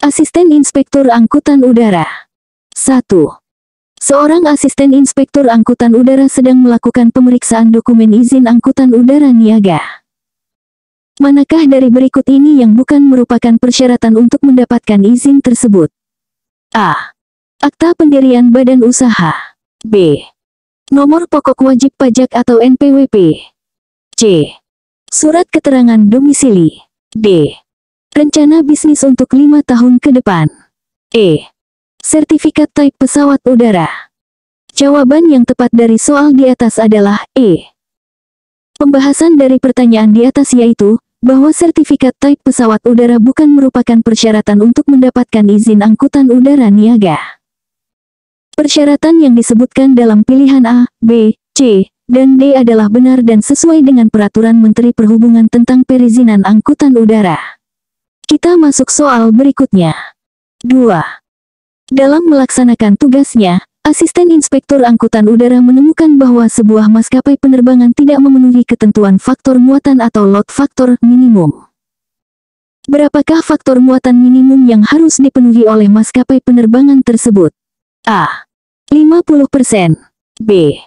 Asisten Inspektur Angkutan Udara. 1. Seorang asisten inspektur angkutan udara sedang melakukan pemeriksaan dokumen izin angkutan udara niaga. Manakah dari berikut ini yang bukan merupakan persyaratan untuk mendapatkan izin tersebut? A. Akta pendirian badan usaha. B. Nomor pokok wajib pajak atau NPWP. C. Surat keterangan domisili. D. Rencana bisnis untuk 5 tahun ke depan. E. Sertifikat type pesawat udara. Jawaban yang tepat dari soal di atas adalah E. Pembahasan dari pertanyaan di atas yaitu, bahwa sertifikat type pesawat udara bukan merupakan persyaratan untuk mendapatkan izin angkutan udara niaga. Persyaratan yang disebutkan dalam pilihan A, B, C, dan D adalah benar dan sesuai dengan Peraturan Menteri Perhubungan tentang Perizinan Angkutan Udara. Kita masuk soal berikutnya. 2. Dalam melaksanakan tugasnya, asisten inspektur angkutan udara menemukan bahwa sebuah maskapai penerbangan tidak memenuhi ketentuan faktor muatan atau load factor minimum. Berapakah faktor muatan minimum yang harus dipenuhi oleh maskapai penerbangan tersebut? A. 50%, B.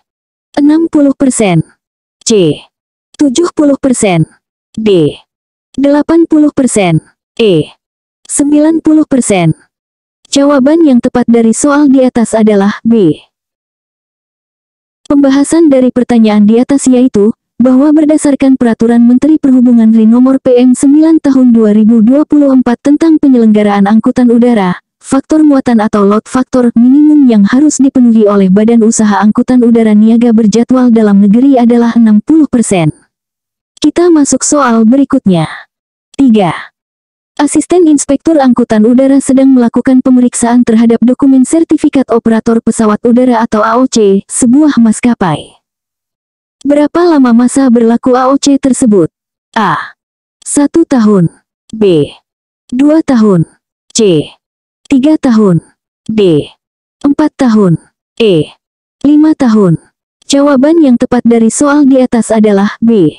60%, C. 70%, D. 80%, E. 90%. Jawaban yang tepat dari soal di atas adalah B. Pembahasan dari pertanyaan di atas yaitu, bahwa berdasarkan Peraturan Menteri Perhubungan Nomor PM 9 Tahun 2024 tentang penyelenggaraan angkutan udara, faktor muatan atau load factor minimum yang harus dipenuhi oleh badan usaha angkutan udara niaga berjadwal dalam negeri adalah 60%. Kita masuk soal berikutnya. 3. Asisten Inspektur Angkutan Udara sedang melakukan pemeriksaan terhadap dokumen Sertifikat Operator Pesawat Udara atau AOC, sebuah maskapai. Berapa lama masa berlaku AOC tersebut? A. 1 tahun. B. 2 tahun. C. 3 tahun. D. 4 tahun. E. 5 tahun. Jawaban yang tepat dari soal di atas adalah B.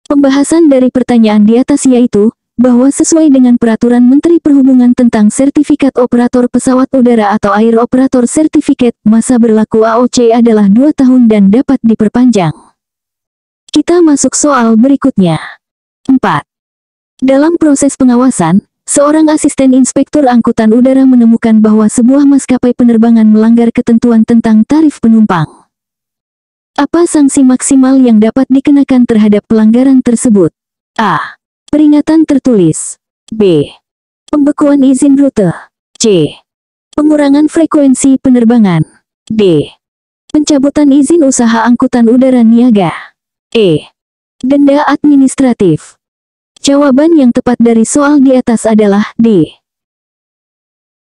Pembahasan dari pertanyaan di atas yaitu, bahwa sesuai dengan Peraturan Menteri Perhubungan tentang Sertifikat Operator Pesawat Udara atau Air Operator Certificate, masa berlaku AOC adalah 2 tahun dan dapat diperpanjang. Kita masuk soal berikutnya. 4. Dalam proses pengawasan, seorang asisten inspektur angkutan udara menemukan bahwa sebuah maskapai penerbangan melanggar ketentuan tentang tarif penumpang. Apa sanksi maksimal yang dapat dikenakan terhadap pelanggaran tersebut? A. Peringatan tertulis. B. Pembekuan izin rute. C. Pengurangan frekuensi penerbangan. D. Pencabutan izin usaha angkutan udara niaga. E. Denda administratif. Jawaban yang tepat dari soal di atas adalah D.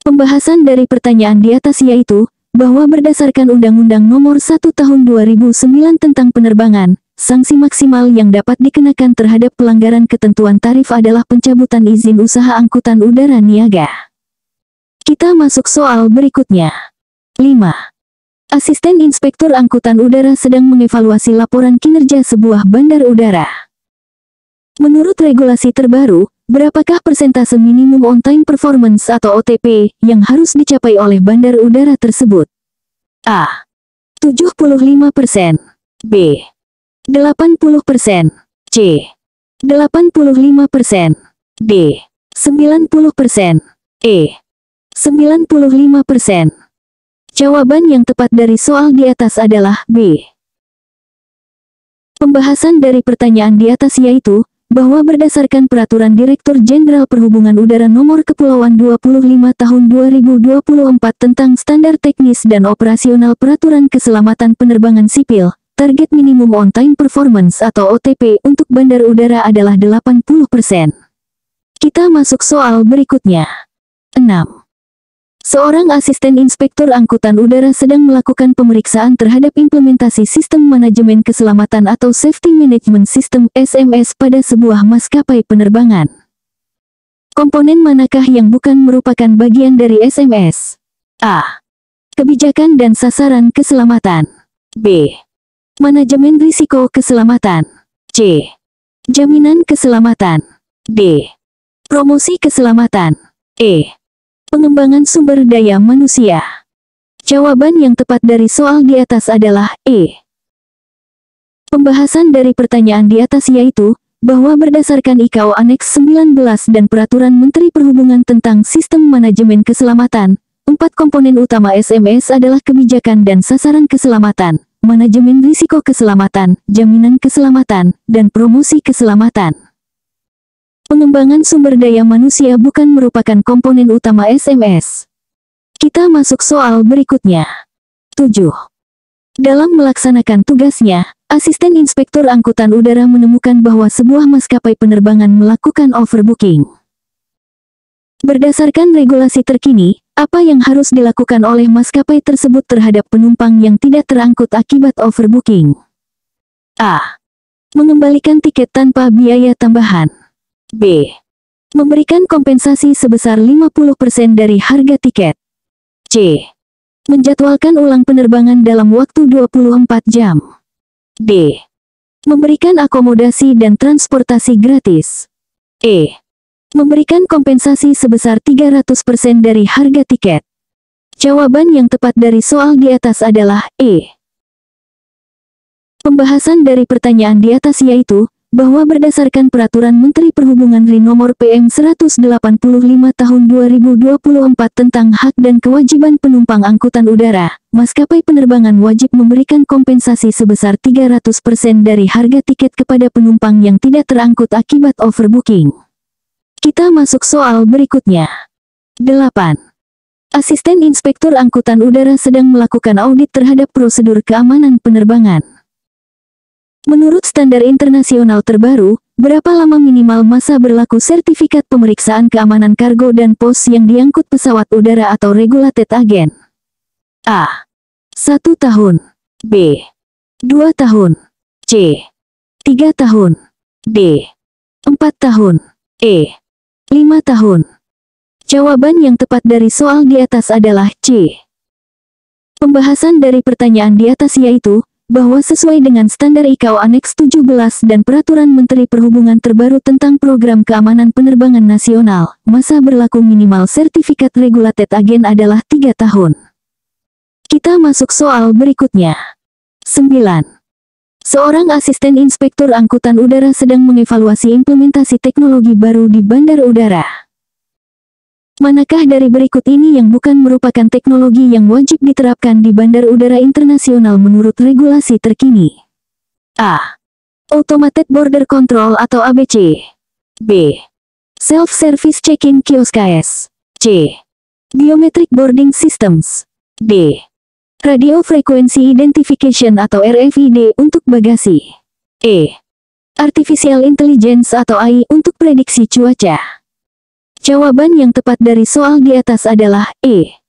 Pembahasan dari pertanyaan di atas yaitu, bahwa berdasarkan Undang-Undang Nomor 1 Tahun 2009 tentang penerbangan, sanksi maksimal yang dapat dikenakan terhadap pelanggaran ketentuan tarif adalah pencabutan izin usaha angkutan udara niaga. Kita masuk soal berikutnya. 5. Asisten Inspektur Angkutan Udara sedang mengevaluasi laporan kinerja sebuah bandar udara. Menurut regulasi terbaru, berapakah persentase minimum on-time performance atau OTP yang harus dicapai oleh bandar udara tersebut? A. 75%. B. 80%. C. 85%. D. 90%. E. 95%. Jawaban yang tepat dari soal di atas adalah B. Pembahasan dari pertanyaan di atas yaitu, bahwa berdasarkan Peraturan Direktur Jenderal Perhubungan Udara Nomor Kepulauan 25 Tahun 2024 tentang Standar Teknis dan Operasional Peraturan Keselamatan Penerbangan Sipil, target minimum on-time performance atau OTP untuk bandar udara adalah 80%. Kita masuk soal berikutnya. 6. Seorang asisten inspektur angkutan udara sedang melakukan pemeriksaan terhadap implementasi Sistem Manajemen Keselamatan atau Safety Management System (SMS) pada sebuah maskapai penerbangan. Komponen manakah yang bukan merupakan bagian dari SMS? A. Kebijakan dan sasaran keselamatan. B. Manajemen risiko keselamatan. C. Jaminan keselamatan. D. Promosi keselamatan. E. Pengembangan sumber daya manusia. Jawaban yang tepat dari soal di atas adalah E. Pembahasan dari pertanyaan di atas yaitu, bahwa berdasarkan IKO Aneks 19 dan Peraturan Menteri Perhubungan tentang Sistem Manajemen Keselamatan, 4 komponen utama SMS adalah kebijakan dan sasaran keselamatan, manajemen risiko keselamatan, jaminan keselamatan, dan promosi keselamatan. Pengembangan sumber daya manusia bukan merupakan komponen utama SMS. Kita masuk soal berikutnya. 7. Dalam melaksanakan tugasnya, Asisten Inspektur Angkutan Udara menemukan bahwa sebuah maskapai penerbangan melakukan overbooking. Berdasarkan regulasi terkini, apa yang harus dilakukan oleh maskapai tersebut terhadap penumpang yang tidak terangkut akibat overbooking? A. Mengembalikan tiket tanpa biaya tambahan. B. Memberikan kompensasi sebesar 50% dari harga tiket. C. Menjadwalkan ulang penerbangan dalam waktu 24 jam. D. Memberikan akomodasi dan transportasi gratis. E. Memberikan kompensasi sebesar 300% dari harga tiket. Jawaban yang tepat dari soal di atas adalah E. Pembahasan dari pertanyaan di atas yaitu, bahwa berdasarkan Peraturan Menteri Perhubungan RI Nomor PM 185 Tahun 2024 tentang hak dan kewajiban penumpang angkutan udara, maskapai penerbangan wajib memberikan kompensasi sebesar 300% dari harga tiket kepada penumpang yang tidak terangkut akibat overbooking. Kita masuk soal berikutnya. 8. Asisten Inspektur Angkutan Udara sedang melakukan audit terhadap prosedur keamanan penerbangan. Menurut standar internasional terbaru, berapa lama minimal masa berlaku sertifikat pemeriksaan keamanan kargo dan pos yang diangkut pesawat udara atau regulated agent? A. 1 tahun. B. 2 tahun. C. 3 tahun. D. 4 tahun. E. 5 tahun. Jawaban yang tepat dari soal di atas adalah C. Pembahasan dari pertanyaan di atas yaitu, bahwa sesuai dengan standar IKO Aneks 17 dan Peraturan Menteri Perhubungan terbaru tentang Program Keamanan Penerbangan Nasional, masa berlaku minimal sertifikat regulated agent adalah 3 tahun. Kita masuk soal berikutnya. 9. Seorang asisten inspektur angkutan udara sedang mengevaluasi implementasi teknologi baru di bandar udara. Manakah dari berikut ini yang bukan merupakan teknologi yang wajib diterapkan di Bandar Udara Internasional menurut regulasi terkini? A. Automated Border Control atau ABC. B. Self-Service Check-in Kiosk AS. C. Biometric Boarding Systems. D. Radio Frequency Identification atau RFID untuk bagasi. E. Artificial Intelligence atau AI untuk prediksi cuaca. Jawaban yang tepat dari soal di atas adalah E.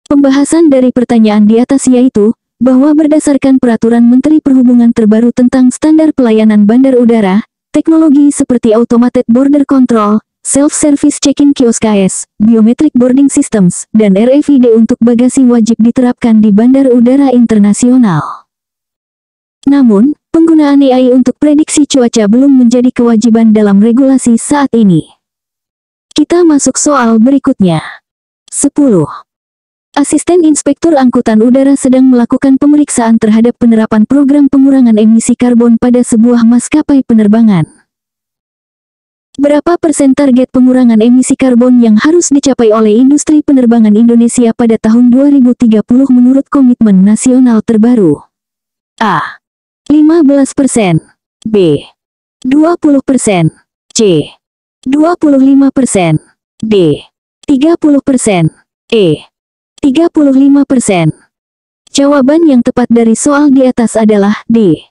Pembahasan dari pertanyaan di atas yaitu, bahwa berdasarkan Peraturan Menteri Perhubungan terbaru tentang standar pelayanan bandar udara, teknologi seperti Automated Border Control, Self-Service Check-in Kiosk AS, Biometric Boarding Systems, dan RFID untuk bagasi wajib diterapkan di bandar udara internasional. Namun, penggunaan AI untuk prediksi cuaca belum menjadi kewajiban dalam regulasi saat ini. Kita masuk soal berikutnya. 10. Asisten Inspektur Angkutan Udara sedang melakukan pemeriksaan terhadap penerapan program pengurangan emisi karbon pada sebuah maskapai penerbangan. Berapa persen target pengurangan emisi karbon yang harus dicapai oleh industri penerbangan Indonesia pada tahun 2030 menurut komitmen nasional terbaru? A. 15%. B. 20%. C. 25%. D. 30%. E. 35%. Jawaban yang tepat dari soal di atas adalah D.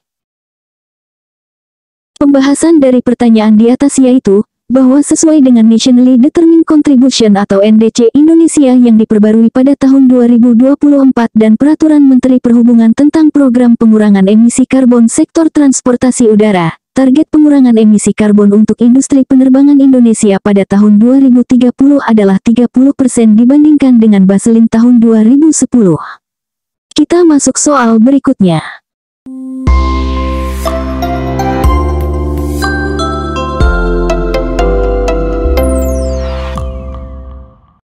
Pembahasan dari pertanyaan di atas yaitu, bahwa sesuai dengan Nationally Determined Contribution atau NDC Indonesia yang diperbarui pada tahun 2024 dan Peraturan Menteri Perhubungan tentang Program Pengurangan Emisi Karbon Sektor Transportasi Udara, target pengurangan emisi karbon untuk industri penerbangan Indonesia pada tahun 2030 adalah 30% dibandingkan dengan baseline tahun 2010. Kita masuk soal berikutnya.